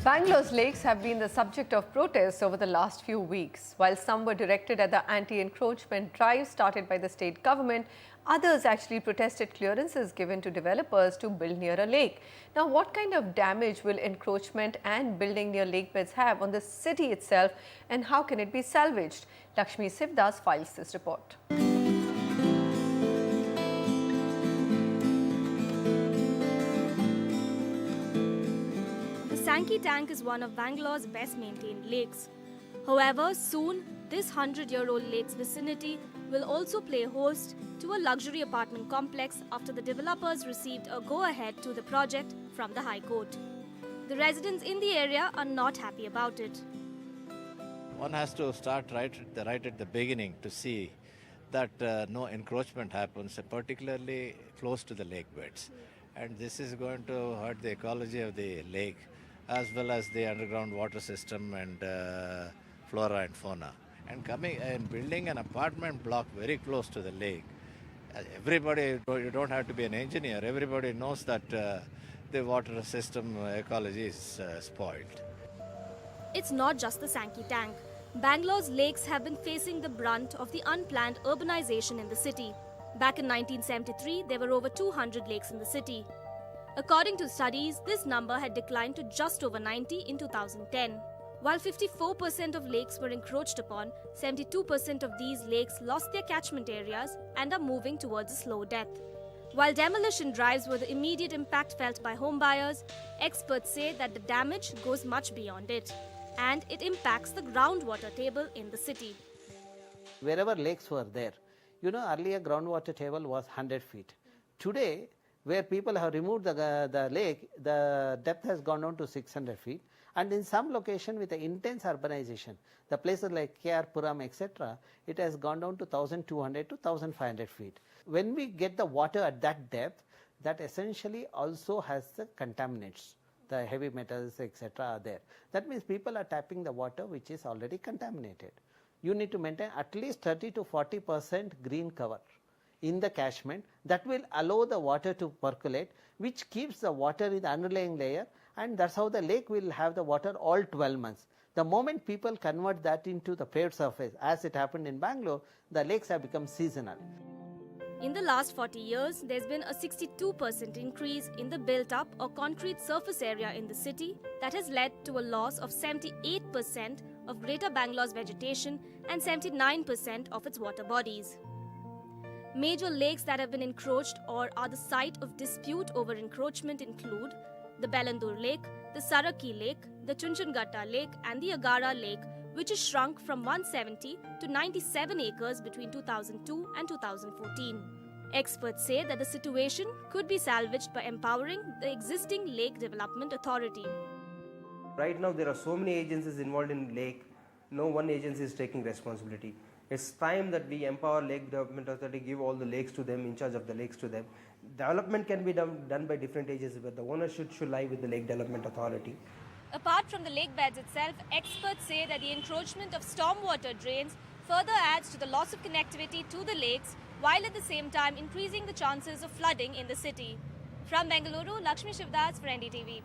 Bangalore's lakes have been the subject of protests over the last few weeks. While some were directed at the anti-encroachment drive started by the state government, others actually protested clearances given to developers to build near a lake. Now, what kind of damage will encroachment and building near lake beds have on the city itself, and how can it be salvaged? Lakshmi Sivadas files this report. The Sankey Tank is one of Bangalore's best-maintained lakes. However, soon, this 100-year-old lake's vicinity will also play host to a luxury apartment complex after the developers received a go-ahead to the project from the High Court. The residents in the area are not happy about it. One has to start right at the beginning to see that no encroachment happens, particularly close to the lake beds. And this is going to hurt the ecology of the lake, as well as the underground water system and flora and fauna. And coming and building an apartment block very close to the lake, everybody, you don't have to be an engineer, everybody knows that the water system ecology is spoiled. It's not just the Sankey Tank. Bangalore's lakes have been facing the brunt of the unplanned urbanization in the city. Back in 1973, there were over 200 lakes in the city. According to studies, this number had declined to just over 90 in 2010. While 54% of lakes were encroached upon, 72% of these lakes lost their catchment areas and are moving towards a slow death. While demolition drives were the immediate impact felt by homebuyers, experts say that the damage goes much beyond it, and it impacts the groundwater table in the city. Wherever lakes were there, earlier groundwater table was 100 feet. Today, where people have removed the lake, the depth has gone down to 600 feet. And in some location with the intense urbanization, the places like KR Puram, etc., it has gone down to 1200 to 1500 feet. When we get the water at that depth, that essentially also has the contaminants, the heavy metals, etc. are there. That means people are tapping the water which is already contaminated. You need to maintain at least 30 to 40% green cover in the catchment that will allow the water to percolate, which keeps the water in the underlying layer, and that's how the lake will have the water all 12 months. The moment people convert that into the paved surface, as it happened in Bangalore, the lakes have become seasonal. In the last 40 years, there's been a 62% increase in the built-up or concrete surface area in the city that has led to a loss of 78% of Greater Bangalore's vegetation and 79% of its water bodies. Major lakes that have been encroached or are the site of dispute over encroachment include the Bengaluru Lake, the Saraki Lake, the Chunchangatta Lake and the Agara Lake, which has shrunk from 170 to 97 acres between 2002 and 2014. Experts say that the situation could be salvaged by empowering the existing Lake Development Authority. Right now there are so many agencies involved in lake, no one agency is taking responsibility. It's time that we empower Lake Development Authority, give all the lakes to them, in charge of the lakes to them. Development can be done by different agencies, but the ownership should lie with the Lake Development Authority. Apart from the lake beds itself, experts say that the encroachment of stormwater drains further adds to the loss of connectivity to the lakes, while at the same time increasing the chances of flooding in the city. From Bengaluru, Lakshmi Sivadas for NDTV.